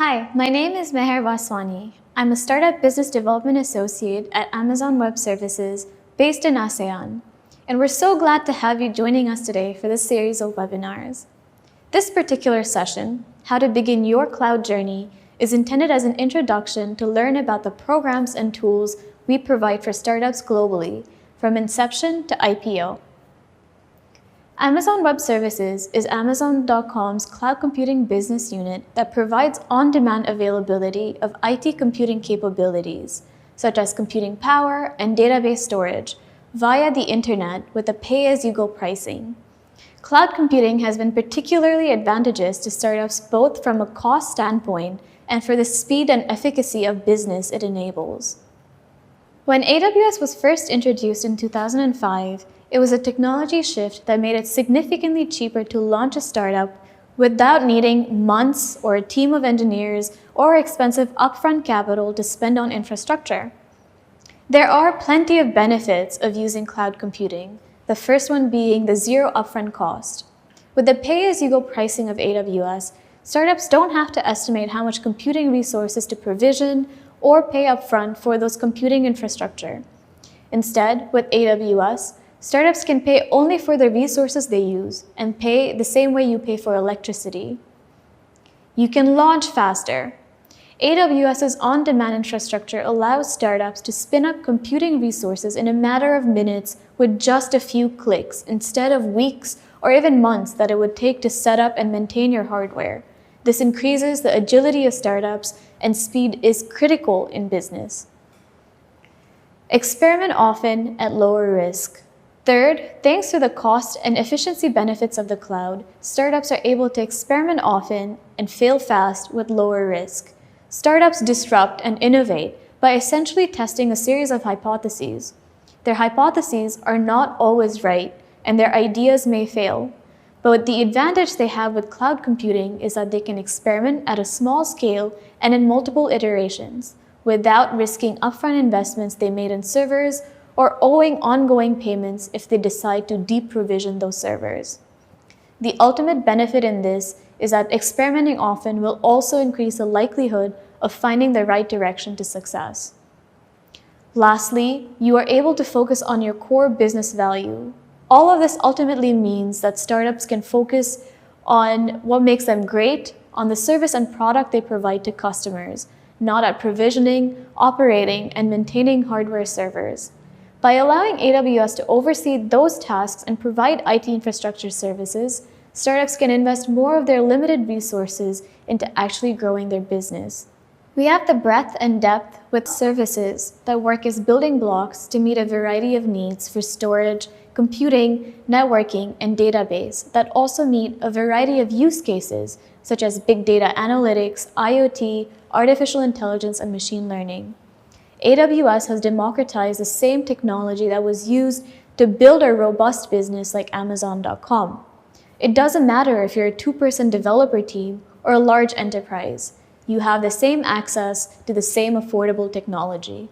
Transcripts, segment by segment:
Hi, my name is Mehr Vaswani. I'm a Startup Business Development Associate at Amazon Web Services based in ASEAN, and we're so glad to have you joining us today for this series of webinars. This particular session, How to Begin Your Cloud Journey, is intended as an introduction to learn about the programs and tools we provide for startups globally, from inception to IPO. Amazon Web Services is Amazon.com's cloud computing business unit that provides on-demand availability of IT computing capabilities, such as computing power and database storage, via the internet with a pay-as-you-go pricing. Cloud computing has been particularly advantageous to startups both from a cost standpoint and for the speed and efficacy of business it enables. When AWS was first introduced in 2005, it was a technology shift that made it significantly cheaper to launch a startup without needing months or a team of engineers or expensive upfront capital to spend on infrastructure. There are plenty of benefits of using cloud computing, the first one being the zero upfront cost. With the pay-as-you-go pricing of AWS, startups don't have to estimate how much computing resources to provision or pay upfront for those computing infrastructure. Instead, with AWS, startups can pay only for the resources they use and pay the same way you pay for electricity. You can launch faster. AWS's on-demand infrastructure allows startups to spin up computing resources in a matter of minutes with just a few clicks instead of weeks or even months that it would take to set up and maintain your hardware. This increases the agility of startups, and speed is critical in business. Experiment often at lower risk. Third, thanks to the cost and efficiency benefits of the cloud, startups are able to experiment often and fail fast with lower risk. Startups disrupt and innovate by essentially testing a series of hypotheses. Their hypotheses are not always right, and their ideas may fail. But the advantage they have with cloud computing is that they can experiment at a small scale and in multiple iterations, without risking upfront investments they made in servers or owing ongoing payments if they decide to deprovision those servers. The ultimate benefit in this is that experimenting often will also increase the likelihood of finding the right direction to success. Lastly, you are able to focus on your core business value. All of this ultimately means that startups can focus on what makes them great, on the service and product they provide to customers, not at provisioning, operating, and maintaining hardware servers. By allowing AWS to oversee those tasks and provide IT infrastructure services, startups can invest more of their limited resources into actually growing their business. We have the breadth and depth with services that work as building blocks to meet a variety of needs for storage, computing, networking, and database that also meet a variety of use cases such as big data analytics, IoT, artificial intelligence, and machine learning. AWS has democratized the same technology that was used to build a robust business like Amazon.com. It doesn't matter if you're a two-person developer team or a large enterprise. You have the same access to the same affordable technology.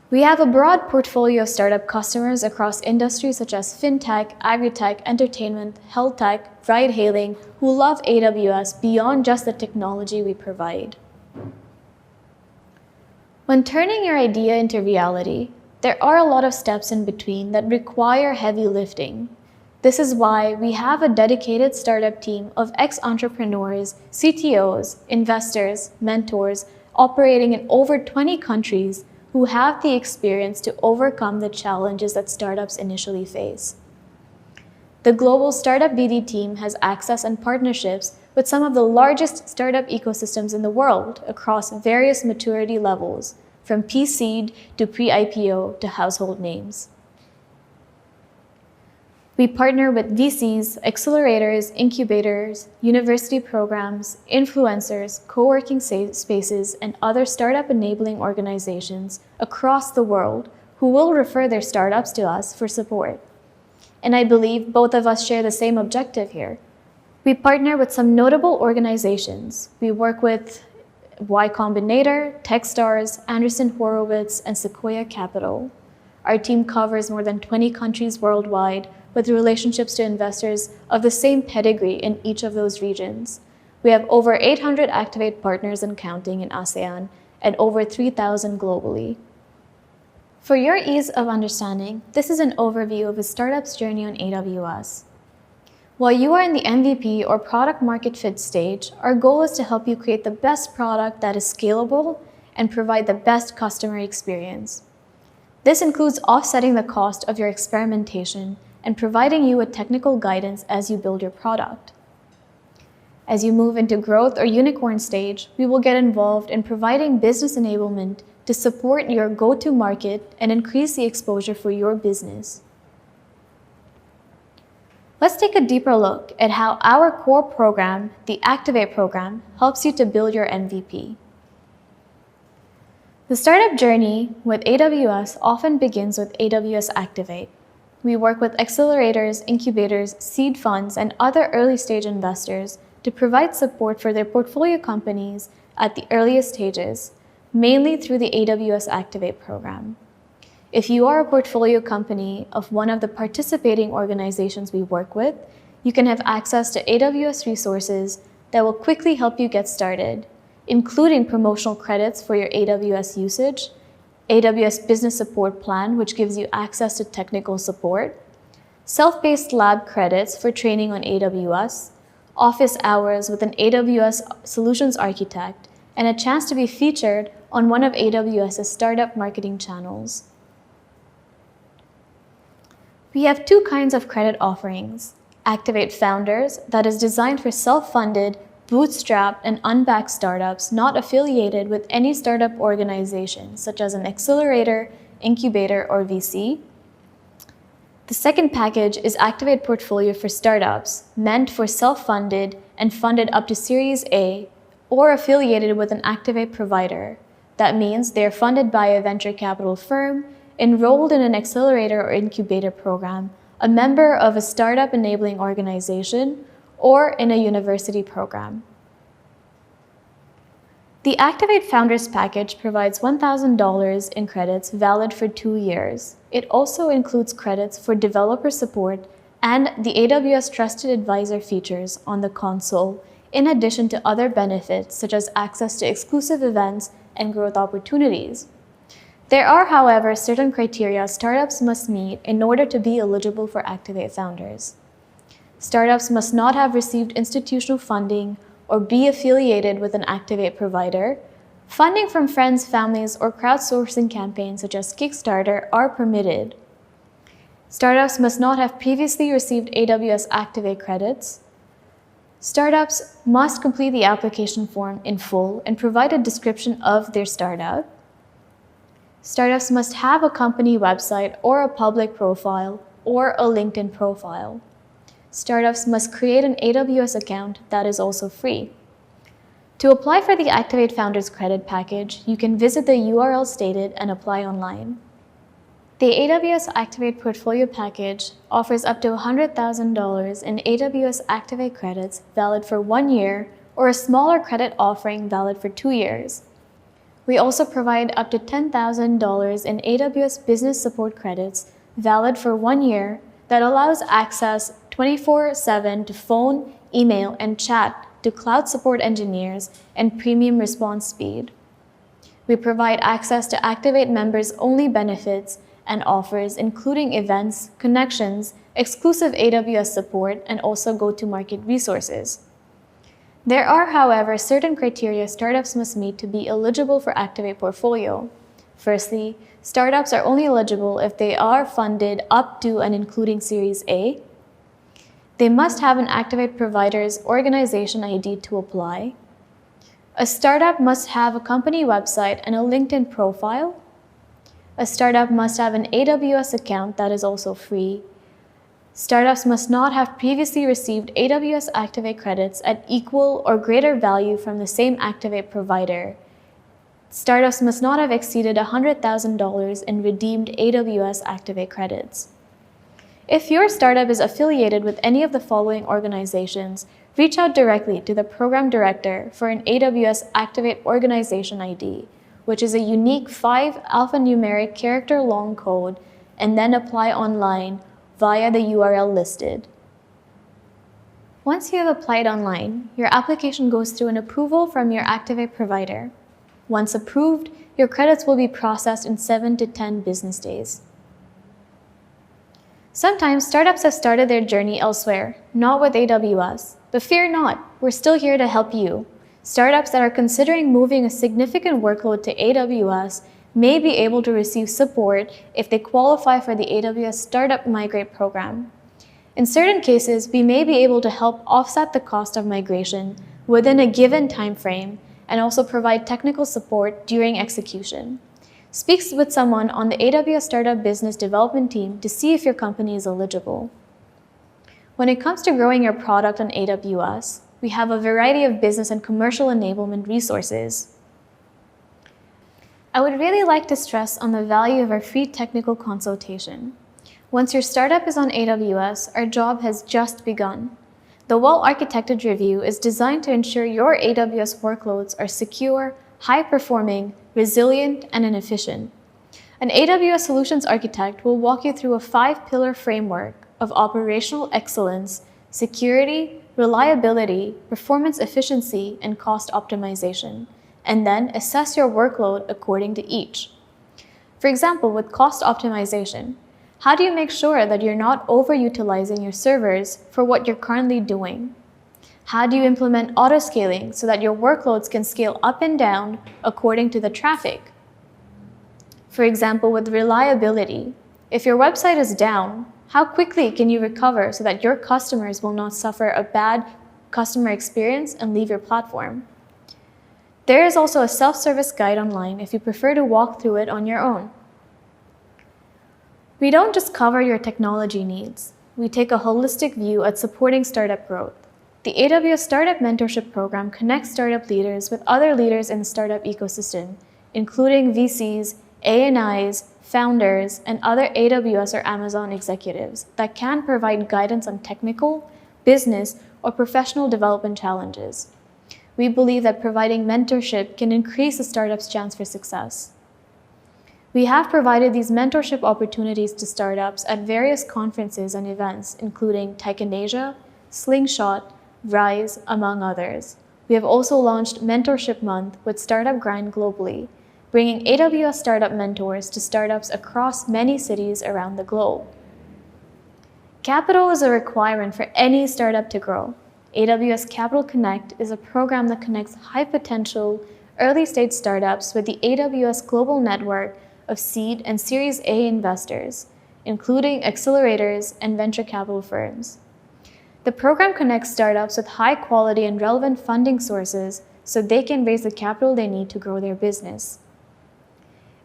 We have a broad portfolio of startup customers across industries such as fintech, agri-tech, entertainment, health tech, ride-hailing, who love AWS beyond just the technology we provide. When turning your idea into reality, there are a lot of steps in between that require heavy lifting. This is why we have a dedicated startup team of ex-entrepreneurs, CTOs, investors, mentors, operating in over 20 countries who have the experience to overcome the challenges that startups initially face. The global startup BD team has access and partnerships with some of the largest startup ecosystems in the world across various maturity levels, from pre-seed to pre-IPO to household names. We partner with VCs, accelerators, incubators, university programs, influencers, co-working spaces, and other startup enabling organizations across the world who will refer their startups to us for support. And I believe both of us share the same objective here. We partner with some notable organizations. We work with Y Combinator, Techstars, Anderson Horowitz, and Sequoia Capital. Our team covers more than 20 countries worldwide with relationships to investors of the same pedigree in each of those regions. We have over 800 Activate partners and counting in ASEAN and over 3,000 globally. For your ease of understanding, this is an overview of a startup's journey on AWS. While you are in the MVP or product market fit stage, our goal is to help you create the best product that is scalable and provide the best customer experience. This includes offsetting the cost of your experimentation and providing you with technical guidance as you build your product. As you move into growth or unicorn stage, we will get involved in providing business enablement to support your go-to market and increase the exposure for your business. Let's take a deeper look at how our core program, the Activate program, helps you to build your MVP. The startup journey with AWS often begins with AWS Activate. We work with accelerators, incubators, seed funds, and other early-stage investors to provide support for their portfolio companies at the earliest stages, mainly through the AWS Activate program. If you are a portfolio company of one of the participating organizations we work with, you can have access to AWS resources that will quickly help you get started, including promotional credits for your AWS usage, AWS Business Support Plan, which gives you access to technical support, self-paced lab credits for training on AWS, office hours with an AWS Solutions Architect, and a chance to be featured on one of AWS's startup marketing channels. We have two kinds of credit offerings: Activate Founders, that is designed for self-funded, bootstrapped, and unbacked startups not affiliated with any startup organization, such as an accelerator, incubator, or VC. The second package is Activate Portfolio for Startups, meant for self-funded and funded up to Series A or affiliated with an Activate provider. That means they are funded by a venture capital firm, enrolled in an accelerator or incubator program, a member of a startup enabling organization, or in a university program. The Activate Founders package provides $1,000 in credits valid for 2 years. It also includes credits for developer support and the AWS Trusted Advisor features on the console, in addition to other benefits such as access to exclusive events and growth opportunities. There are, however, certain criteria startups must meet in order to be eligible for Activate Founders. Startups must not have received institutional funding or be affiliated with an Activate provider. Funding from friends, families, or crowdsourcing campaigns such as Kickstarter are permitted. Startups must not have previously received AWS Activate credits. Startups must complete the application form in full and provide a description of their startup. Startups must have a company website or a public profile or a LinkedIn profile. Startups must create an AWS account that is also free. To apply for the Activate Founders credit package, you can visit the URL stated and apply online. The AWS Activate Portfolio package offers up to $100,000 in AWS Activate credits valid for 1 year or a smaller credit offering valid for 2 years. We also provide up to $10,000 in AWS Business Support credits valid for 1 year that allows access 24/7 to phone, email, and chat to cloud support engineers and premium response speed. We provide access to Activate members only benefits and offers, including events, connections, exclusive AWS support, and also go-to-market resources. There are, however, certain criteria startups must meet to be eligible for Activate Portfolio. Firstly, startups are only eligible if they are funded up to and including Series A. They must have an Activate provider's organization ID to apply. A startup must have a company website and a LinkedIn profile. A startup must have an AWS account that is also free. Startups must not have previously received AWS Activate credits at equal or greater value from the same Activate provider. Startups must not have exceeded $100,000 in redeemed AWS Activate credits. If your startup is affiliated with any of the following organizations, reach out directly to the program director for an AWS Activate organization ID, which is a unique 5 alphanumeric character long code, and then apply online via the URL listed. Once you have applied online, your application goes through an approval from your Activate provider. Once approved, your credits will be processed in 7 to 10 business days. Sometimes startups have started their journey elsewhere, not with AWS. But fear not, we're still here to help you. Startups that are considering moving a significant workload to AWS may be able to receive support if they qualify for the AWS Startup Migrate program. In certain cases, we may be able to help offset the cost of migration within a given time frame and also provide technical support during execution. Speak with someone on the AWS Startup Business Development team to see if your company is eligible. When it comes to growing your product on AWS, we have a variety of business and commercial enablement resources. I would really like to stress on the value of our free technical consultation. Once your startup is on AWS, our job has just begun. The well-architected review is designed to ensure your AWS workloads are secure, high-performing, resilient, and efficient. An AWS solutions architect will walk you through a 5-pillar framework of operational excellence, security, reliability, performance efficiency, and cost optimization, and then assess your workload according to each. For example, with cost optimization, how do you make sure that you're not overutilizing your servers for what you're currently doing? How do you implement auto-scaling so that your workloads can scale up and down according to the traffic? For example, with reliability, if your website is down, how quickly can you recover so that your customers will not suffer a bad customer experience and leave your platform? There is also a self-service guide online if you prefer to walk through it on your own. We don't just cover your technology needs. We take a holistic view at supporting startup growth. The AWS Startup Mentorship Program connects startup leaders with other leaders in the startup ecosystem, including VCs, ANIs, founders, and other AWS or Amazon executives that can provide guidance on technical, business, or professional development challenges. We believe that providing mentorship can increase a startup's chance for success. We have provided these mentorship opportunities to startups at various conferences and events, including Tech in Asia, Slingshot, Rise, among others. We have also launched Mentorship Month with Startup Grind globally, bringing AWS startup mentors to startups across many cities around the globe. Capital is a requirement for any startup to grow. AWS Capital Connect is a program that connects high-potential, early-stage startups with the AWS global network of seed and Series A investors, including accelerators and venture capital firms. The program connects startups with high-quality and relevant funding sources so they can raise the capital they need to grow their business.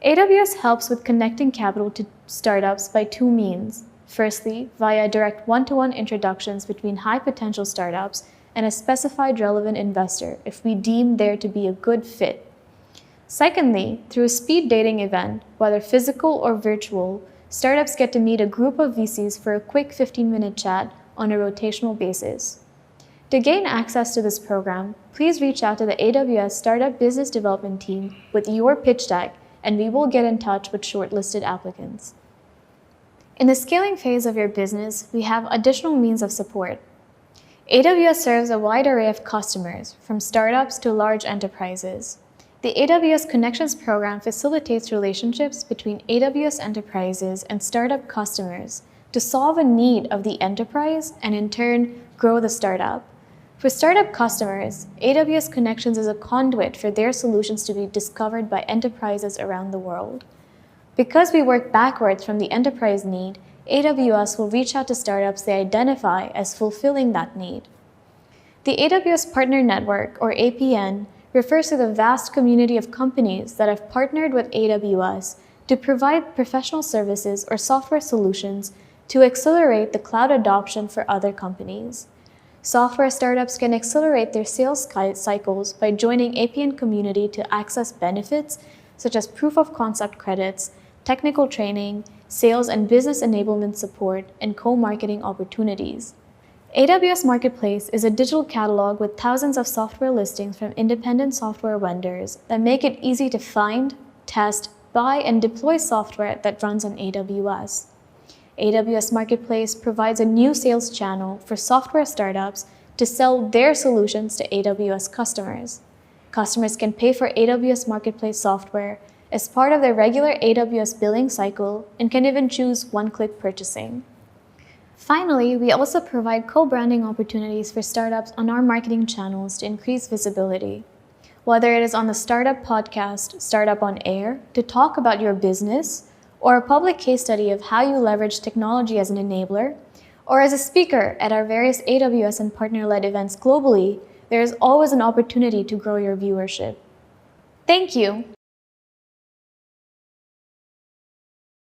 AWS helps with connecting capital to startups by 2 means. Firstly, via direct one-to-one introductions between high-potential startups and a specified relevant investor if we deem there to be a good fit. Secondly, through a speed dating event, whether physical or virtual, startups get to meet a group of VCs for a quick 15-minute chat on a rotational basis. To gain access to this program, please reach out to the AWS Startup Business Development team with your pitch deck, and we will get in touch with shortlisted applicants. In the scaling phase of your business, we have additional means of support. AWS serves a wide array of customers, from startups to large enterprises. The AWS Connections program facilitates relationships between AWS enterprises and startup customers to solve a need of the enterprise and in turn grow the startup. For startup customers, AWS Connections is a conduit for their solutions to be discovered by enterprises around the world. Because we work backwards from the enterprise need, AWS will reach out to startups they identify as fulfilling that need. The AWS Partner Network, or APN, refers to the vast community of companies that have partnered with AWS to provide professional services or software solutions to accelerate the cloud adoption for other companies. Software startups can accelerate their sales cycles by joining APN community to access benefits such as proof of concept credits, technical training, sales and business enablement support, and co-marketing opportunities. AWS Marketplace is a digital catalog with thousands of software listings from independent software vendors that make it easy to find, test, buy, and deploy software that runs on AWS. AWS Marketplace provides a new sales channel for software startups to sell their solutions to AWS customers. Customers can pay for AWS Marketplace software as part of their regular AWS billing cycle and can even choose one-click purchasing. Finally, we also provide co-branding opportunities for startups on our marketing channels to increase visibility. Whether it is on the Startup Podcast, Startup on Air, to talk about your business, or a public case study of how you leverage technology as an enabler, or as a speaker at our various AWS and partner-led events globally, there is always an opportunity to grow your viewership. Thank you!